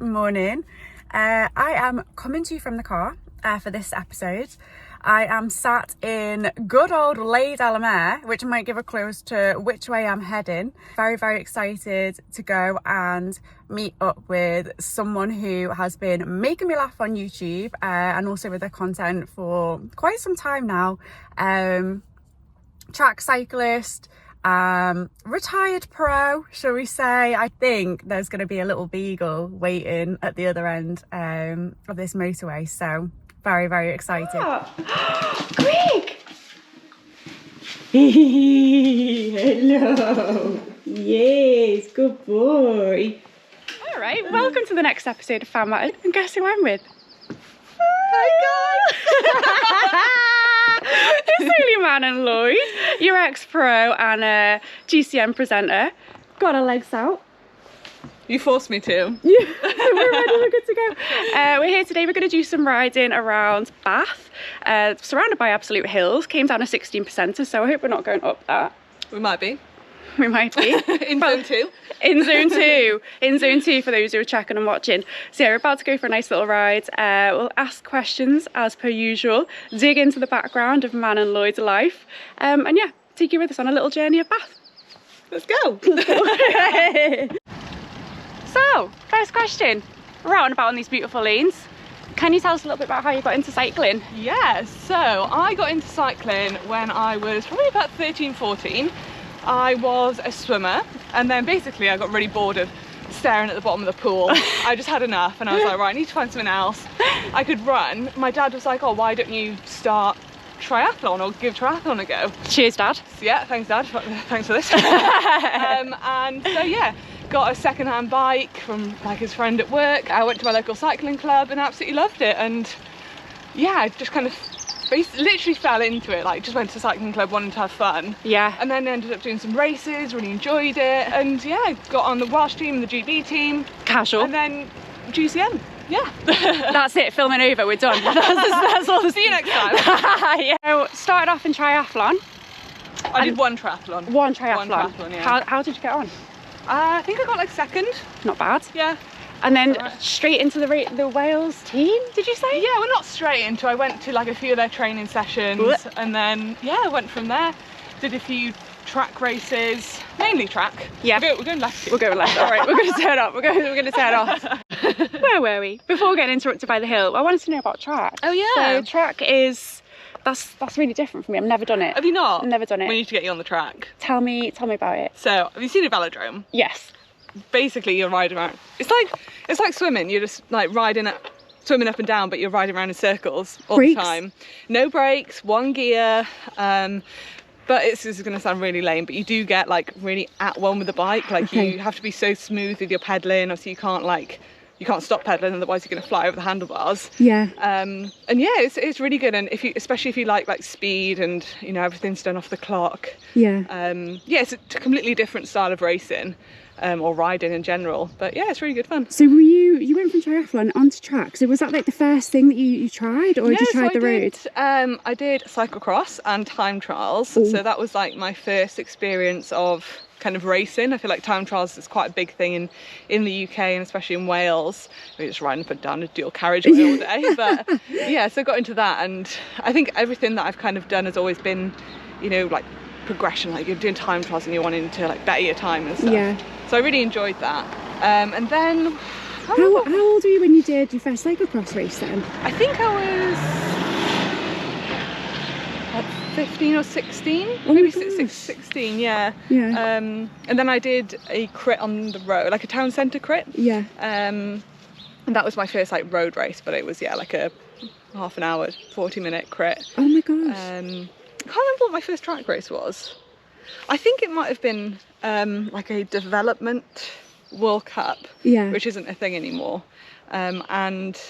Morning. I am coming to you from the car for this episode. I am sat in good old Les Delamere, which might give a clue as to which way I'm heading. Very, very excited to go and meet up with someone who has been making me laugh on YouTube and also with their content for quite some time now. Track cyclist, retired pro, shall we say. I think there's going to be a little beagle waiting at the other end of this motorway, so very, very excited. Oh. Greg! Hello! Yes, good boy. Alright, welcome to the next episode of FEMME MATTERS, and guess who I'm with? Hi guys! It's only Manon Lloyd, your ex-pro and GCN presenter. Got our legs out. You forced me to. Yeah, we're ready, we're good to go. We're here today, we're going to do some riding around Bath, surrounded by absolute hills. Came down a 16%er, so I hope we're not going up that. We might be. We might be. In zone 2. In zone 2. In zone 2 for those who are checking and watching. So yeah, we're about to go for a nice little ride. We'll ask questions as per usual, dig into the background of Manon Lloyd's life, and yeah, take you with us on a little journey of Bath. Let's go. So, first question. We're out and about on these beautiful lanes. Can you tell us a little bit about how you got into cycling? Yeah, so I got into cycling when I was probably about 13, 14. I was a swimmer, and then basically I got really bored of staring at the bottom of the pool. I just had enough, and I was like, right, I need to find something else. I could run. My dad was like, oh, why don't you start triathlon or give triathlon a go? Cheers, Dad. So, yeah, thanks, Dad. Thanks for this. And so, yeah, got a second-hand bike from like his friend at work. I went to my local cycling club and absolutely loved it. And yeah, I just kind of literally fell into it. Like, just went to the cycling club, wanted to have fun. Yeah. And then ended up doing some races, really enjoyed it. And yeah, got on the Welsh team, the GB team. Casual. And then GCN. Yeah. That's it, filming over, we're done. That's all. See you next time. Yeah. So, started off in triathlon. I did one triathlon. One triathlon, yeah. How did you get on? I think I got like second. Not bad. Yeah. And then straight into the Wales team, did you say? Yeah, well, not straight into. I went to like a few of their training sessions. And then, yeah, I went from there. Did a few track races, mainly track. Yeah. We're going left here. We're going left, all right, we're going to turn up. We're going to turn off. Where were we? Before getting interrupted by the hill, I wanted to know about track. Oh, yeah. So track is, that's really different for me. I've never done it. Have you not? I've never done it. We need to get you on the track. Tell me about it. So, have you seen a velodrome? Yes. Basically, you're riding around. It's like swimming. You're just like swimming up and down, but you're riding around in circles all the time. No brakes, one gear. But this is going to sound really lame, but you do get like really at one with the bike. Like you have to be so smooth with your pedaling. Obviously, you can't stop pedaling, otherwise you're going to fly over the handlebars. Yeah. And yeah, it's really good. And especially if you like speed and you know everything's done off the clock. Yeah. Yeah, it's a completely different style of racing. Or riding in general, but yeah, it's really good fun. So you went from triathlon onto track, so was that like the first thing that you tried, or did you try the road? I did cyclocross and time trials. Ooh. So that was like my first experience of kind of racing. I feel like time trials is quite a big thing in the UK and especially in Wales. We're just riding up and down a dual carriageway all day, but yeah, so I got into that, and I think everything that I've kind of done has always been, you know, like progression, like you're doing time trials and you're wanting to like better your time and stuff. Yeah. So I really enjoyed that. And then how old were you when you did your first cyclocross race then? I think I was like 15 or 16, maybe 16, yeah. Yeah. And then I did a crit on the road, like a town centre crit. Yeah. And that was my first like road race, but it was like a half an hour, 40-minute crit. Oh my gosh. I can't remember what my first track race was. I think it might have been like a development World Cup, which isn't a thing anymore. And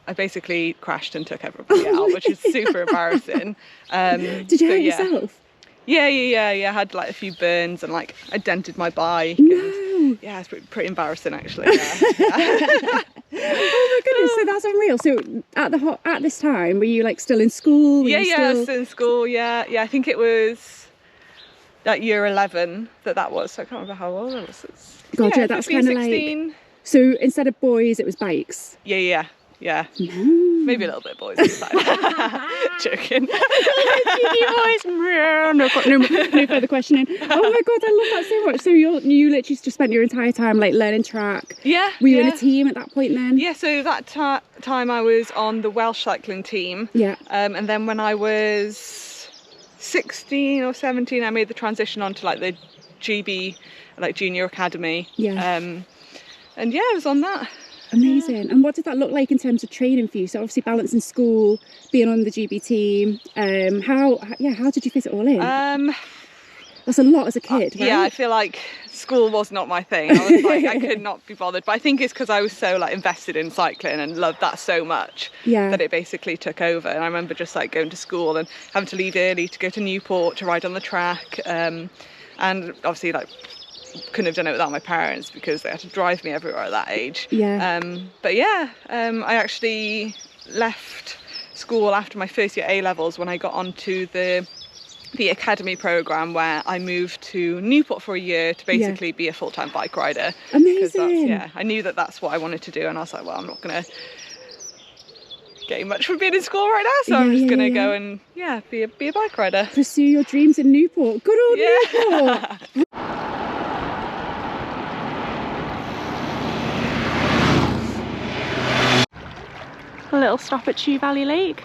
I basically crashed and took everybody out, which is super embarrassing. Did you hurt yourself? Yeah. I had like a few burns and like I dented my bike. No. And, yeah, it's pretty embarrassing actually. Yeah. Oh my goodness, so that's unreal. So at this time, were you like still in school? I was still in school. Yeah. I think it was like year 11 that was. So I can't remember how old I was. God, yeah, that's kind of like So instead of boys, it was bikes? Yeah. No. Maybe a little bit of boys inside. Joking. Cheeky boys. No further questioning. Oh my god, I love that so much. So you literally just spent your entire time like learning track. Yeah. Were you in a team at that point then? Yeah, so that time I was on the Welsh cycling team. Yeah. And then when I was 16 or 17, I made the transition onto like the GB, like junior academy. Yeah. And yeah, I was on that. Amazing. And what did that look like in terms of training for you? So obviously balancing school, being on the GB team. How did you fit it all in? That's a lot as a kid, right? Yeah, I feel like school was not my thing. I was like, I could not be bothered. But I think it's because I was so like invested in cycling and loved that so much that it basically took over. And I remember just like going to school and having to leave early to go to Newport to ride on the track. And obviously like couldn't have done it without my parents because they had to drive me everywhere at that age. But yeah, I actually left school after my first year A-levels when I got onto the academy programme, where I moved to Newport for a year to basically be a full-time bike rider. Amazing. I knew that that's what I wanted to do, and I was like, well, I'm not going to get much from being in school right now, so I'm just going to go and be a bike rider. Pursue your dreams in Newport. Good old Newport. A little stop at Chew Valley Lake.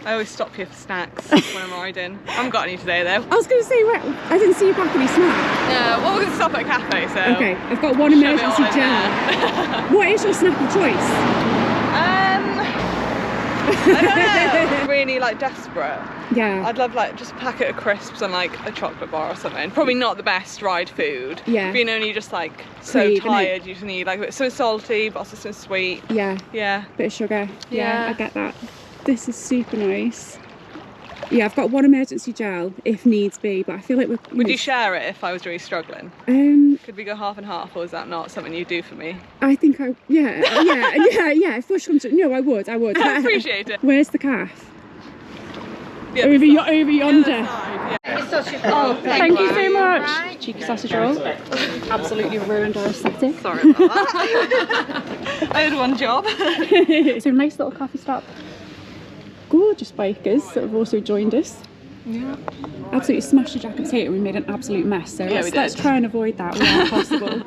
I always stop here for snacks when I'm riding. I haven't got any today though. I was going to say, I didn't see you pack any snack. No, well, we're going to stop at a cafe, so... Okay, I've got one emergency gel. What is your snack of choice? I don't know. Really like desperate. Yeah. I'd love like just a packet of crisps and like a chocolate bar or something. Probably not the best ride food. Yeah. Being only just like so tired, you just need like a bit so salty, but also so sweet. Yeah. Yeah. Bit of sugar. Yeah. I get that. This is super nice. Yeah, I've got one emergency gel if needs be, but I feel like Would you share it if I was really struggling? Could we go half and half, or is that not something you do for me? I think yeah. If push comes to, no, I would. I appreciate it. Where's the calf? Over yonder. Oh, Thank you so much. Right. Cheeky sausage roll. Absolutely ruined our aesthetic. Sorry about that. I had one job. So nice little coffee stop. Gorgeous bikers that have also joined us. Yeah. Absolutely smashed the jack and potato. We made an absolute mess, so let's try and avoid that where possible.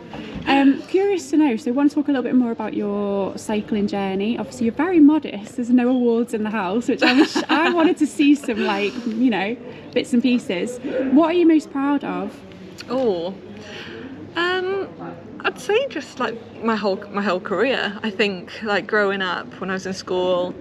Curious to know, so I want to talk a little bit more about your cycling journey. Obviously you're very modest, there's no awards in the house, which I wanted to see some like, you know, bits and pieces. What are you most proud of? I'd say just like my whole career. I think like growing up when I was in school,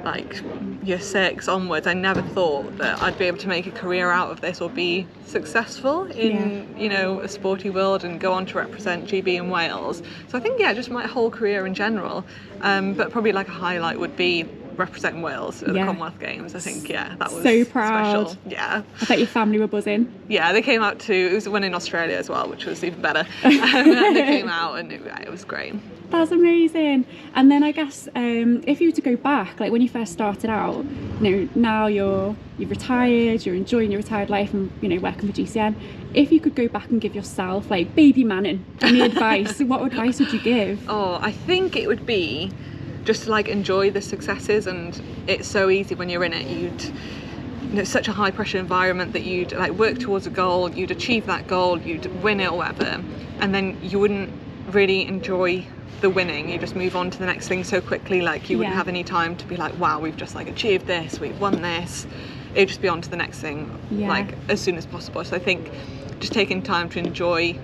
like year 6 onwards, I never thought that I'd be able to make a career out of this or be successful in you know, a sporty world and go on to represent GB in Wales. So I think just my whole career in general, but probably like a highlight would be representing Wales at the Commonwealth Games. I think that was so proud. Special. Yeah, I bet your family were buzzing. Yeah, they came out to, it was one in Australia as well, which was even better. And they came out and it was great. That's amazing. And then I guess if you were to go back, like when you first started out, you know, now you've retired, you're enjoying your retired life and, you know, working for GCN. If you could go back and give yourself, like baby Manon, any advice, what advice would you give? I think it would be just to like enjoy the successes, and it's so easy when you're in it. It's such a high pressure environment that you'd like work towards a goal, you'd achieve that goal, you'd win it or whatever, and then you wouldn't really enjoy the winning. You just move on to the next thing so quickly, like you wouldn't have any time to be like, wow, we've just like achieved this, we've won this. It'd just be on to the next thing like as soon as possible. So I think just taking time to enjoy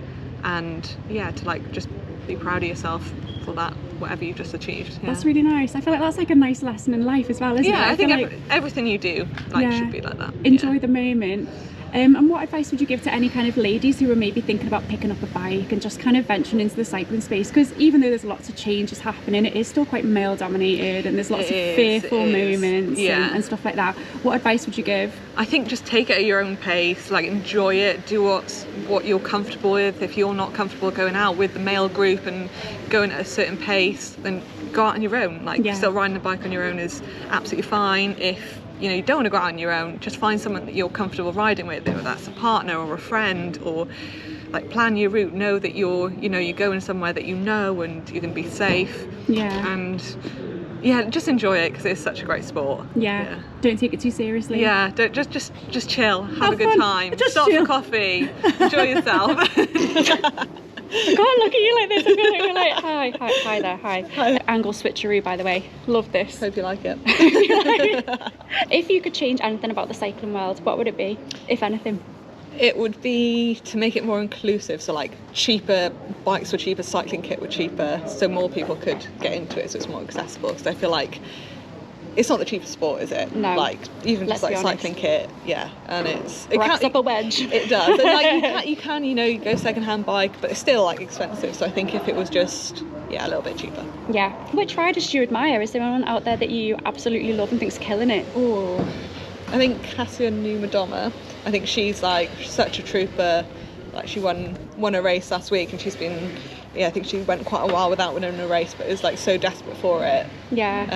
and to like just be proud of yourself for that, whatever you've just achieved. That's really nice. I feel like that's like a nice lesson in life as well, isn't it? I think like everything you do should be like that. Enjoy the moment. And what advice would you give to any kind of ladies who are maybe thinking about picking up a bike and just kind of venturing into the cycling space? Because even though there's lots of changes happening, it is still quite male dominated and there's lots of fearful moments and stuff like that. What advice would you give? I think just take it at your own pace, like enjoy it, do what you're comfortable with. If you're not comfortable going out with the male group and going at a certain pace, then go out on your own. Still riding a bike on your own is absolutely fine. If you don't want to go out on your own, just find someone that you're comfortable riding with, whether that's a partner or a friend or like plan your route, know that you're going somewhere that you know and you're going to be safe. Yeah. And yeah, just enjoy it because it's such a great sport. Yeah. Don't take it too seriously. Yeah, don't just chill, have a good fun. time, Just stop chill. for coffee, enjoy yourself. I can't look at you like this. I feel like we're like, hi there, hi. Angle switcheroo, by the way. Love this. Hope you like it. If you could change anything about the cycling world, what would it be, if anything? It would be to make it more inclusive, so like cheaper bikes were cheaper, cycling kit were cheaper, so more people could get into it, so it's more accessible. Because I feel like it's not the cheapest sport, is it? No. Like even Let's just like be honest. cycling kit, yeah, and it Racks up a wedge. It does. And like you can you go second-hand bike, but it's still like expensive. So I think if it was just a little bit cheaper. Yeah. Which riders do you admire? Is there anyone out there that you absolutely love and think's killing it? Oh, I think Cassia Numadoma. I think she's like such a trooper. Like she won a race last week, and she's been, I think she went quite a while without winning a race, but is like so desperate for it. Yeah.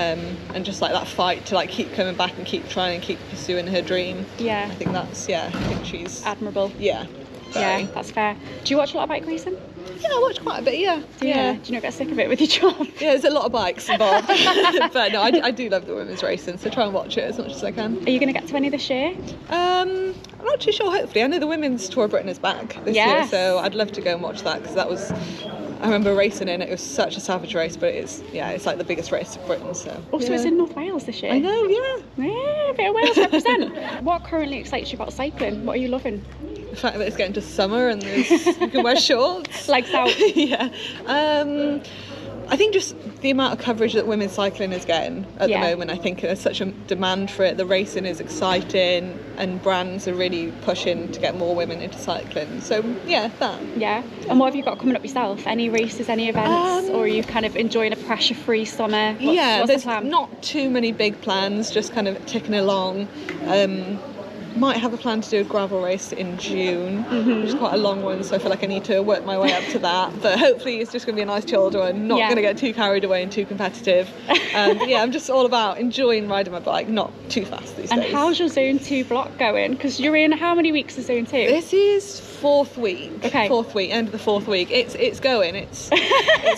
And just like that fight to like keep coming back and keep trying and keep pursuing her dream. Yeah. I think that's I think she's Admirable. Yeah. Very. Yeah, that's fair. Do you watch a lot of bike racing? Yeah, I watch quite a bit. Yeah. Do you not get sick of it with your job? Yeah, there's a lot of bikes involved. But no, I do love the women's racing, so try and watch it as much as I can. Are you going to get to any this year? I'm not too sure, hopefully. I know the Women's Tour of Britain is back this year, so I'd love to go and watch that, because that was, I remember racing in it. It was such a savage race, but it's like the biggest race of Britain. So It's in North Wales this year. I know, yeah. Yeah, a bit of Wales represent. What currently excites you about cycling? What are you loving? The fact that it's getting to summer and you can wear shorts. Legs out. Yeah. I think just the amount of coverage that women's cycling is getting at the moment. I think there's such a demand for it. The racing is exciting, and brands are really pushing to get more women into cycling. So yeah, that. Yeah. And what have you got coming up yourself? Any races, any events, or are you kind of enjoying a pressure-free summer? What's there's the plan? not too many big plans. Just kind of ticking along. Might have a plan to do a gravel race in June, which is quite a long one, so I feel like I need to work my way up to that. But hopefully it's just going to be a nice chilled one, not going to get too carried away and too competitive. But yeah, I'm just all about enjoying riding my bike, not too fast these days. And how's your Zone 2 block going? Because you're in how many weeks of Zone 2? This is fourth week. Okay. Fourth week, end of the fourth week. It's going. It's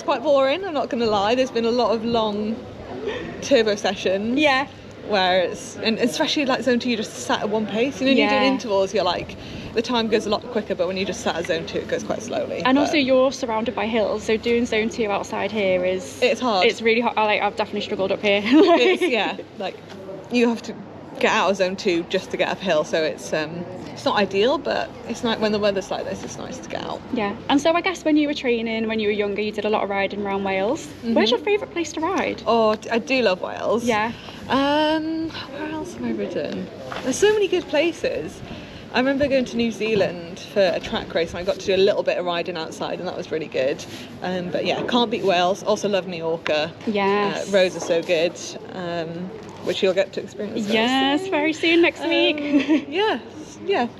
quite boring, I'm not going to lie. There's been a lot of long turbo sessions. Yeah. Where it's, and especially like Zone 2, you're just sat at one pace. You know, you do intervals, you're like, the time goes a lot quicker, but when you just sat at Zone 2, it goes quite slowly. And also you're surrounded by hills, so doing Zone 2 outside here it's hard. It's really hard. I've definitely struggled up here. Like you have to get out of Zone 2 just to get uphill, so it's not ideal, but it's nice when the weather's like this. It's nice to get out. Yeah. And so I guess when you were training, when you were younger, you did a lot of riding around Wales. Where's your favourite place to ride? Oh, I do love Wales. Yeah. Where else have I ridden? There's so many good places. I remember going to New Zealand for a track race, and I got to do a little bit of riding outside, and that was really good. But yeah, can't beat Wales. Also love Mallorca. Yes. Roads are so good, which you'll get to experience. Yes, very soon next week. Yeah.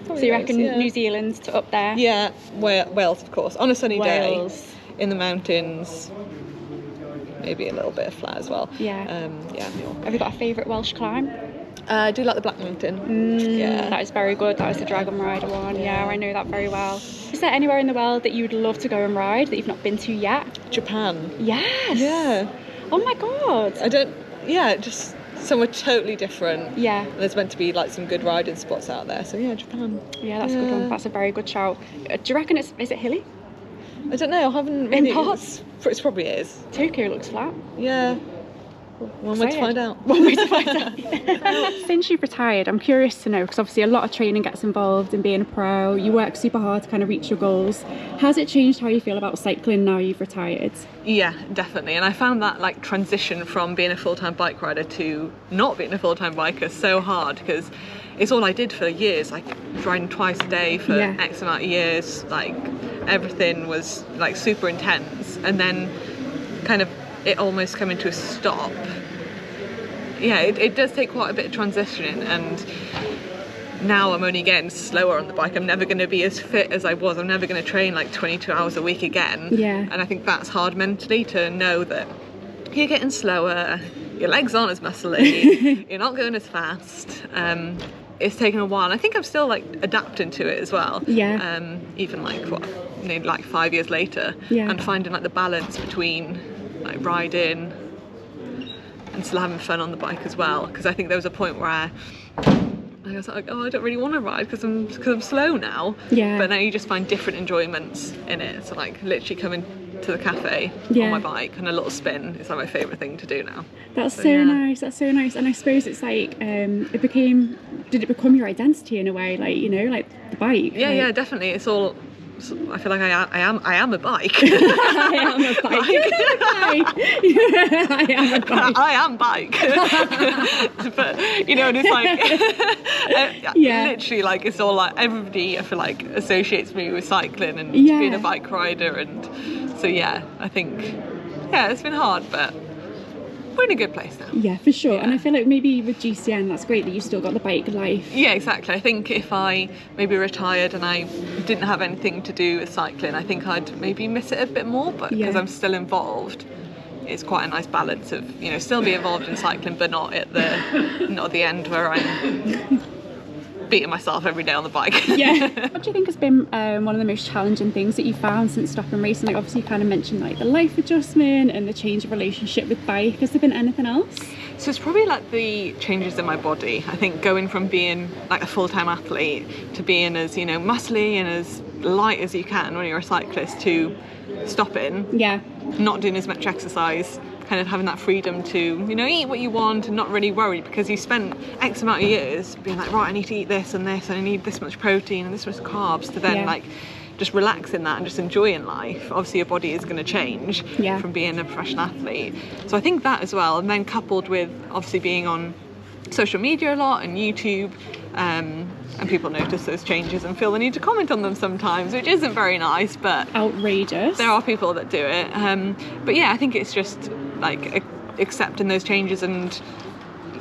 So you reckon New Zealand to up there? Yeah, Wales, of course. On a sunny Wales. day, in the mountains. Maybe a little bit of flat as well. Yeah. Mallorca. Have you got a favourite Welsh climb? I do like the Black Mountain. That is very good. That was the Dragon Rider one. Yeah, I know that very well. Is there anywhere in the world that you would love to go and ride that you've not been to yet? Japan. Yes. Yeah. Oh my god. Just somewhere totally different. Yeah. And there's meant to be like some good riding spots out there. So yeah, Japan. Yeah, that's a good one. That's a very good shout. Do you reckon is it hilly? I don't know. I haven't In really. parts? It probably is. Tokyo looks flat. Yeah. One way to find out. One way to find out. Since you've retired, I'm curious to know, because obviously a lot of training gets involved in being a pro. You work super hard to kind of reach your goals. Has it changed how you feel about cycling now you've retired? Yeah, definitely. And I found that like transition from being a full-time bike rider to not being a full-time biker so hard, because it's all I did for years, like riding twice a day for X amount of years. Like everything was like super intense, and then kind of it almost coming to a stop. Yeah, it does take quite a bit of transitioning, and now I'm only getting slower on the bike. I'm never going to be as fit as I was. I'm never going to train like 22 hours a week again. Yeah. And I think that's hard mentally, to know that you're getting slower, your legs aren't as muscly, you're not going as fast. it's taken a while. I think I'm still like adapting to it as well. Yeah. Even like maybe like 5 years later, Yeah. and finding like the balance between like riding and still having fun on the bike as well. Because I think there was a point where I was like, oh, I don't really want to ride because I'm slow now. Yeah. But then you just find different enjoyments in it. So like literally coming to the cafe Yeah. on my bike and a little spin is like my favourite thing to do now. That's so nice. That's so nice. And I suppose it's like did it become your identity in a way, like, you know, like the bike? Yeah, like... yeah, definitely. It's all. I feel like I am a bike. I am a bike. I am a bike. I am bike. But you know, and it's like literally like it's all like everybody I feel like associates me with cycling and being a bike rider, and so yeah, I think it's been hard, but we're in a good place now. Yeah, for sure. And I feel like maybe with GCN, that's great that you still got the bike life. Yeah, exactly. I think if I maybe retired and I didn't have anything to do with cycling, I think I'd maybe miss it a bit more, but because I'm still involved, it's quite a nice balance of, you know, still be involved in cycling but not at the end where I'm beating myself every day on the bike. Yeah. What do you think has been one of the most challenging things that you found since stopping racing? Like obviously you kind of mentioned like the life adjustment and the change of relationship with bike. Has there been anything else? So it's probably like the changes in my body. I think going from being like a full-time athlete to being as, you know, muscly and as light as you can when you're a cyclist to stopping, not doing as much exercise, kind of having that freedom to, you know, eat what you want and not really worry, because you spent X amount of years being like, right, I need to eat this and this and I need this much protein and this much carbs, to then like just relax in that and just enjoying life. Obviously your body is going to change from being a professional athlete. So I think that as well, and then coupled with obviously being on social media a lot and YouTube, and people notice those changes and feel the need to comment on them sometimes, which isn't very nice, but outrageous. There are people that do it. But yeah, I think it's just like accepting those changes, and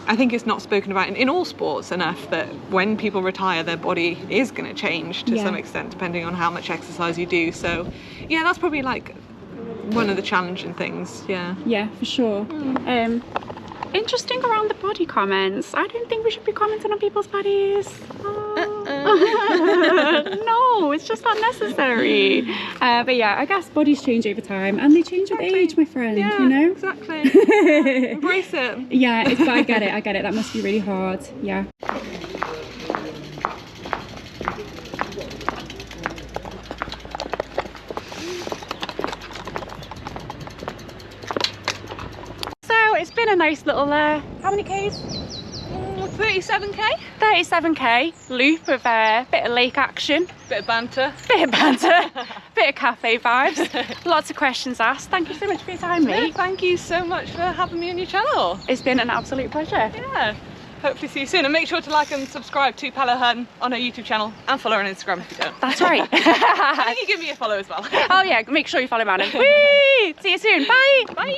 I think it's not spoken about in all sports enough that when people retire, their body is going to change to some extent depending on how much exercise you do. So yeah, that's probably like one of the challenging things. Yeah, for sure. Interesting around the body comments. I don't think we should be commenting on people's bodies. No, it's just not necessary. But yeah, I guess bodies change over time, and they change with age, my friend. Yeah, you know. Exactly. Embrace it. Yeah, but I get it. That must be really hard. Yeah. It's been a nice little how many Ks? 37k? 37k loop of a bit of lake action, Bit of banter, bit of cafe vibes, lots of questions asked. Thank you so much for your time, mate. Thank you so much for having me on your channel. It's been an absolute pleasure. Yeah, hopefully see you soon, and make sure to like and subscribe to Pella Hun on her YouTube channel, and follow her on Instagram if you don't. That's right. I think you give me a follow as well. Oh yeah, make sure you follow Manon. Whee! See you soon. Bye. Bye.